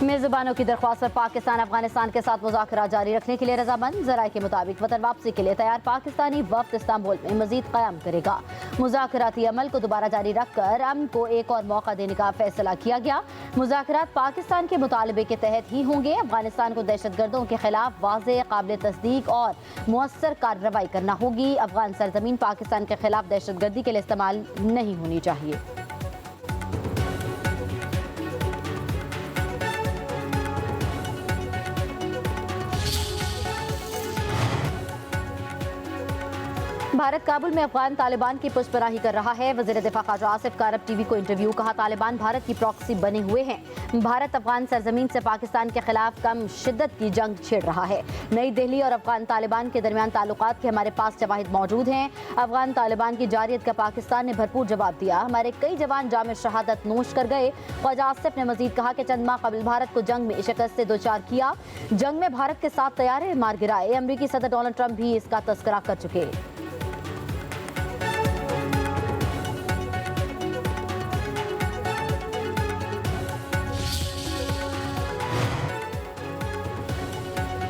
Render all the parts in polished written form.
मेजबानों की दरख्वास्त पर पाकिस्तान अफगानिस्तान के साथ मुज़ाकरा जारी रखने के लिए रजामंद। ज़राए के मुताबिक वतन वापसी के लिए तैयार पाकिस्तानी वफ्द इस्तांबुल में मजीद क़याम करेगा। मुज़ाकराती अमल को दोबारा जारी रखकर अमन को एक और मौका देने का फैसला किया गया। मुज़ाकरात पाकिस्तान के मुतालबे के तहत ही होंगे। अफगानिस्तान को दहशतगर्दों के खिलाफ वाज़ेह, काबिल तस्दीक और मुअस्सर कार्रवाई करना होगी। अफगान सरजमीन पाकिस्तान के खिलाफ दहशतगर्दी के लिए इस्तेमाल नहीं होनी चाहिए। भारत काबुल में अफगान तालिबान की पुष्पराही कर रहा है। वज़ीर दिफा ख़ाजा आसिफ का अरब टीवी को इंटरव्यू। कहा, तालिबान भारत की प्रॉक्सी बने हुए हैं। भारत अफगान सरजमीन से पाकिस्तान के खिलाफ कम शिद्दत की जंग छेड़ रहा है। नई दिल्ली और अफगान तालिबान के दरमियान ताल्लुकात के हमारे पास शवाहिद मौजूद हैं। अफगान तालिबान की जारियत का पाकिस्तान ने भरपूर जवाब दिया। हमारे कई जवान जाम शहादत नोश कर गए। ख्वाजा आसिफ ने मजीद कहा कि चंद माह कबल भारत को जंग में शिकस्त से दो चार किया। जंग में भारत के साथ तैयारे मार गिराए। अमरीकी सदर डोनाल्ड ट्रंप भी इसका तस्करा कर चुके।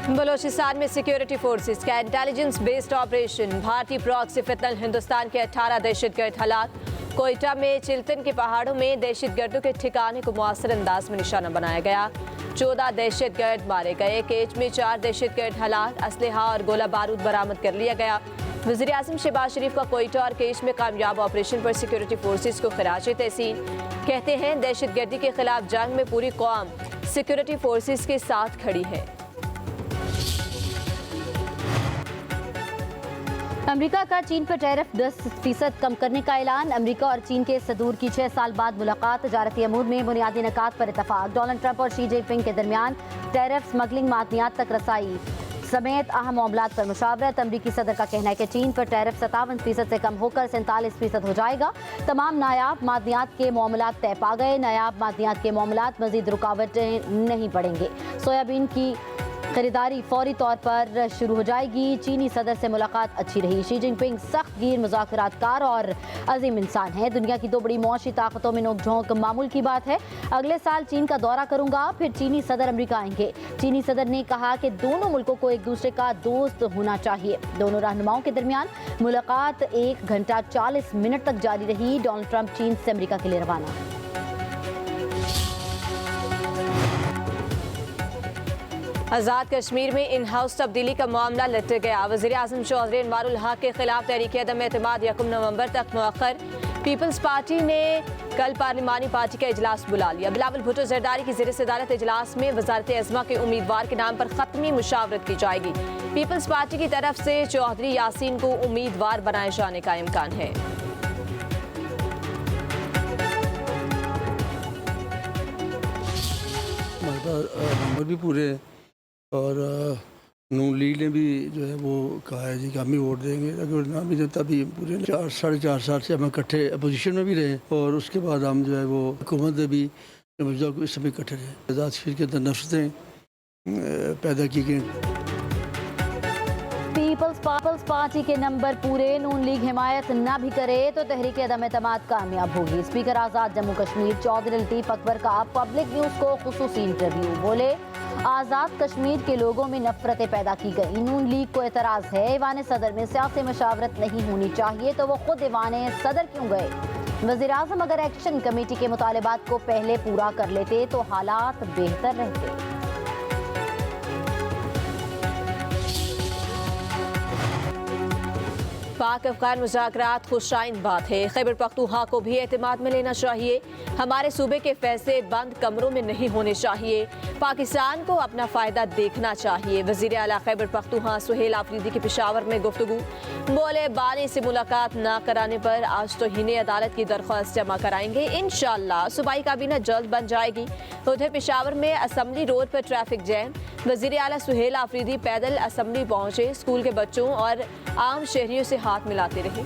बलोचिस्तान में सिक्योरिटी फोर्सेस का इंटेलिजेंस बेस्ड ऑपरेशन। भारतीय प्रॉक्सी फितनल हिंदुस्तान के 18 दहशतगर्द हलाक। कोयटा में चिल्तन के पहाड़ों में दहशतगर्दों के ठिकाने को मुअस्सर अंदाज में निशाना बनाया गया। 14 दहशतगर्द मारे गए। केच में 4 दहशतगर्द हलाक। असलहा और गोला बारूद बरामद कर लिया गया। वज़ीर आज़म शहबाज शरीफ का कोयटा और केच में कामयाब ऑपरेशन पर सिक्योरिटी फोर्सेस को खराज तहसीन। कहते हैं, दहशतगर्दी के खिलाफ जंग में पूरी कौम सिक्योरिटी फोर्सेस के साथ खड़ी है। अमेरिका का चीन पर टैरिफ 10% कम करने का ऐलान। अमेरिका और चीन के सदूर की 6 साल बाद मुलाकात। तजारती अमूर में बुनियादी निकात पर इतफाक। डोनाल्ड ट्रंप और शी जिनपिंग के दरमियान टैरिफ, स्मगलिंग, मादनियात तक रसाई समेत अहम मामलात पर मुशावरत। अमरीकी सदर का कहना है कि चीन पर टैरिफ 57% से कम होकर 47% हो जाएगा। तमाम नायाब मादनियात के मामलात तय पा गए। नायाब मादनियात के मामलात मजीद रुकावटें नहीं पड़ेंगे। सोयाबीन की खरीदारी फौरी तौर पर शुरू हो जाएगी। चीनी सदर से मुलाकात अच्छी रही। शी जिनपिंग सख्त गिर मुज़ाकरातकार और अजीम इंसान है। दुनिया की 2 बड़ी मौशी ताकतों में नोकझोंक मामूल की बात है। अगले साल चीन का दौरा करूंगा, फिर चीनी सदर अमेरिका आएंगे। चीनी सदर ने कहा कि दोनों मुल्कों को एक दूसरे का दोस्त होना चाहिए। दोनों रहनुमाओं के दरमियान मुलाकात 1 घंटा 40 मिनट तक जारी रही। डोनाल्ड ट्रंप चीन से अमेरिका के लिए रवाना। आज़ाद कश्मीर में इन हाउस तब्दीली का मामला लटक गया। वज़ीर आज़म चौधरी अनवारुल हक के खिलाफ तहरीक अदम एतमाद 1 नवंबर तक मुअख्खर। पीपल्स पार्टी ने कल पार्लिमानी पार्टी का इजलास बुला लिया। बिलावल भुट्टो जरदारी की ज़ेर सदारत इजलास में वज़ारत अज़मा के उम्मीदवार के नाम पर ख़त्मी मुशावरत की जाएगी। पीपल्स पार्टी की तरफ से चौधरी यासीन को उम्मीदवार बनाए जाने का इम्कान है। नंबर भी पूरे और नून लीग ने भी जो है वो कहा है जी कि हम ही वोट देंगे। अगर ना भी देता भी पूरे 4-4.5 साल से हम इकट्ठे अपोजिशन में भी रहे और उसके बाद हम जो है वो हुकूमत में भी इस समय इकट्ठे रहे। आज़ाद कश्मीर के अंदर नफरतें पैदा की गई। पीपल्स पार्टी के नंबर पूरे। नून लीग हिमायत न भी करे तो तहरीक अदम एतमाद कामयाब होगी। स्पीकर आज़ाद जम्मू कश्मीर चौधरी लतीफ़ अकबर का पब्लिक न्यूज़ को खुसूसी इंटरव्यू। बोले, आज़ाद कश्मीर के लोगों में नफरतें पैदा की गई। नून लीग को एतराज़ है ईवान सदर में सियासी मशावरत नहीं होनी चाहिए तो वो खुद ईवान सदर क्यों गए। वज़ीर आज़म अगर एक्शन कमेटी के मुतालबात को पहले पूरा कर लेते तो हालात बेहतर रहते। पाक अफगान मुज़ाकरात खुशाइन बात है। खैबर पख्तूनख्वा को भी एतमाद में लेना चाहिए। हमारे सूबे के फैसले बंद कमरों में नहीं होने चाहिए। पाकिस्तान को अपना फ़ायदा देखना चाहिए। वज़ीर आला खैबर पख्तूनख्वा सुहेल आफरीदी की पेशावर में गुफ्तगू। बोले, बानी से मुलाकात न कराने पर आज तौहीन अदालत की दरख्वास्त जमा कराएंगे। इंशाअल्लाह सूबाई काबीना जल्द बन जाएगी। उधर पेशावर में असम्बली रोड पर ट्रैफिक जैम। वज़ीर आला सुहेल आफरीदी पैदल असम्बली पहुंचे। स्कूल के बच्चों और आम शहरियों से हाथ मिलाते रहे।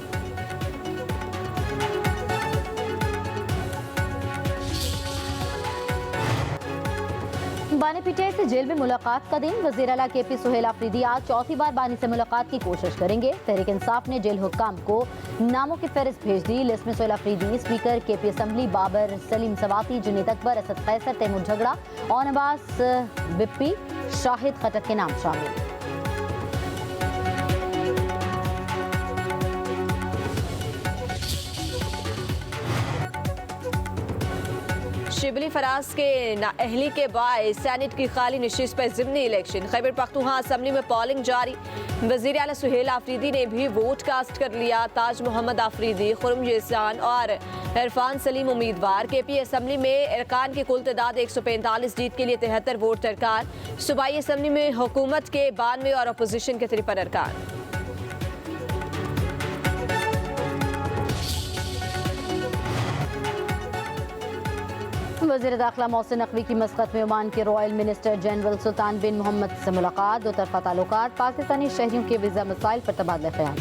बानी पीटीआई से जेल में मुलाकात का दिन। वज़ीर आला केपी सुहेल आफरीदी आज चौथी बार बानी से मुलाकात की कोशिश करेंगे। तहरीक इंसाफ ने जेल हुक्काम को नामों की फहरिस्त भेज दी। लिस्ट में Suhail Afridi, speaker KP assembly Babar Saleem Swati, Junaid Akbar, Asad Qaiser, Taimur Jhagra और अब्बास बिप्पी, शाहिद खटक के नाम शामिल। शिबली फराज के नाअहली के बायस सेनेट की खाली नशिस्त पर ज़िमनी इलेक्शन। खैबर पख्तूनख्वा असम्बली में पोलिंग जारी। वज़ीर आला सुहेल आफरीदी ने भी वोट कास्ट कर लिया। ताज मोहम्मद आफरीदी, खुरम जैसान और इरफान सलीम उम्मीदवार। केपी असम्बली में अरकान की कुल तादाद 145, जीत के लिए 73 वोट दरकार। सूबाई असम्बली में हुकूमत के 92 और अपोजिशन के 53 अरकान। वज़ीर दाखिला मोहसिन नकवी की मस्कत में ओमान के रॉयल मिनिस्टर जनरल सुल्तान बिन मोहम्मद से मुलाकात। दो तरफा ताल्लुकात, पाकिस्तानी शहरियों के वीज़ा मसाइल पर तबादला ख्याल।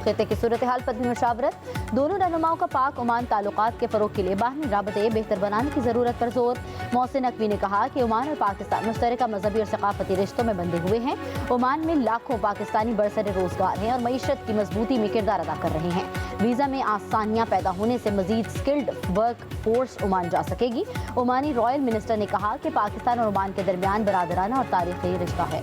खिते की सूरत हाल पर भी मुशावरत। दोनों रहनुमाओं का पाक ओमान ताल्लुकात के फ़रोग के लिए बाहमी राबते बेहतर बनाने की ज़रूरत पर जोर। मोहसिन नकवी ने कहा कि ओमान और पाकिस्तान मुश्तरका मजहबी और सकाफती रिश्तों में बंधे हुए हैं। ओमान में लाखों पाकिस्तानी बरसर रोजगार हैं और मईशत की मजबूती में किरदार अदा कर रहे हैं। वीज़ा में आसानियां पैदा होने से मजीद स्किल्ड वर्क फोर्स ओमान जा सकेगी। ओमानी रॉयल मिनिस्टर ने कहा कि पाकिस्तान और ओमान के दरमियान बरादराना और तारीखी रिश्ता है।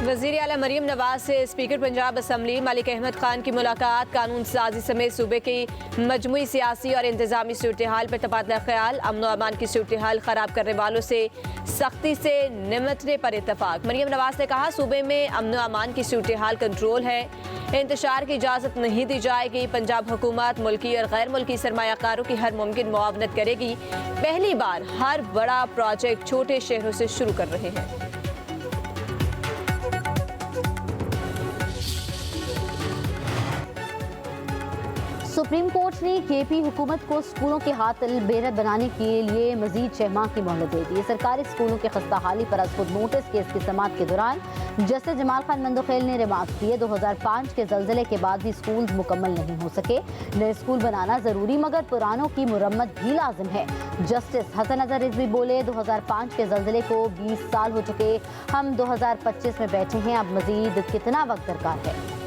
वज़ीर आला मरीम नवाज से स्पीकर पंजाब असम्बली मलिक अहमद खान की मुलाकात। कानून साजी समेत सूबे की मजमूई सियासी और इंतजामी सूरत हाल पर तबादला ख्याल। अमन और अमान की सूरत हाल खराब करने वालों से सख्ती से निमटने पर इतफाक। मरीम नवाज ने कहा सूबे में अमन और अमान की सूरत हाल कंट्रोल है, इंतशार की इजाज़त नहीं दी जाएगी। पंजाब हुकूमत मुल्की और गैर मुल्की सरमायाकारों की हर मुमकिन मुआवनत करेगी। पहली बार हर बड़ा प्रोजेक्ट छोटे शहरों से शुरू कर रहे हैं। सुप्रीम कोर्ट ने केपी हुकूमत को स्कूलों के हाथ बेरत बनाने के लिए मजीद 6 माह की मोहलत दे दी। सरकारी स्कूलों के खस्ता हाली पर आज खुद नोटिस केस की समाअत के दौरान जस्टिस जमाल खान मंदोखेल ने रिमार्क दिए। 2005 के जल्जले के बाद भी स्कूल मुकम्मल नहीं हो सके। नए स्कूल बनाना जरूरी मगर पुरानों की मुरम्मत भी लाजिम है। जस्टिस हसन अजहर रिजवी बोले 2005 के जल्जले को 20 साल हो चुके, हम 2025 में बैठे हैं, अब मजीद कितना वक्त दरकार है।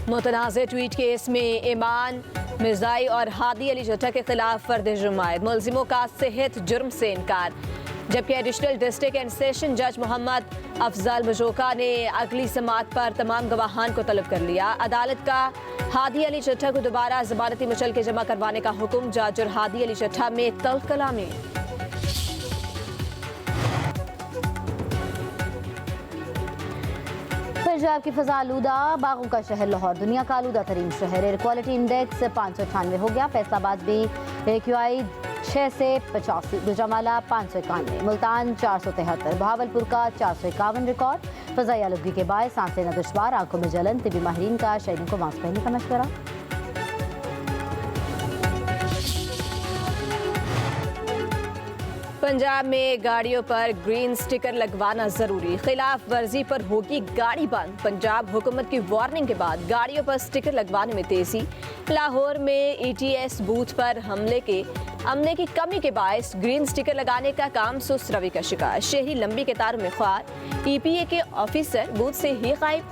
मुतनाज़ ट्वीट केस में ईमान मिर्ज़ाई और हादी अली जट्टा के खिलाफ फर्द जुर्मायत। मुलजिमों का सेहत जुर्म से इनकार। जबकि एडिशनल डिस्ट्रिक्ट एंड सेशन जज मोहम्मद अफजल मजोका ने अगली समाअत पर तमाम गवाहान को तलब कर लिया। अदालत का हादी अली जट्टा को दोबारा जमानती मचल के जमा करवाने का हुक्म। जज और हादी अली जट्टा में तल्ख कलामी। पंजाब की फजा आलूदा, बागों का शहर लाहौर दुनिया का आलूदा तरीन शहर। एयर क्वालिटी इंडेक्स 598 हो गया। फैसलाबाद में AQI 6 से 85, गुजरांवाला 591, मुल्तान 473, बहावलपुर का 451 रिकॉर्ड। फजाई आलूदगी के बायस सांस लेना दुश्वार, आंखों में जलन। तिबी माहिरीन का शहरियों को मास्क पहनने का मशवरा। पंजाब में गाड़ियों पर ग्रीन स्टिकर लगवाना जरूरी, खिलाफ वर्जी पर होगी गाड़ी बंद। पंजाब हुकूमत की वार्निंग के बाद गाड़ियों पर स्टिकर लगवाने में तेजी। लाहौर में ETS बूथ पर अमले की कमी के बायस ग्रीन स्टिकर लगाने का काम सुस्त रवि का शिकार। शहरी लंबी कतारों में ख्वार, EPA के ऑफिसर बूथ से ही गायब।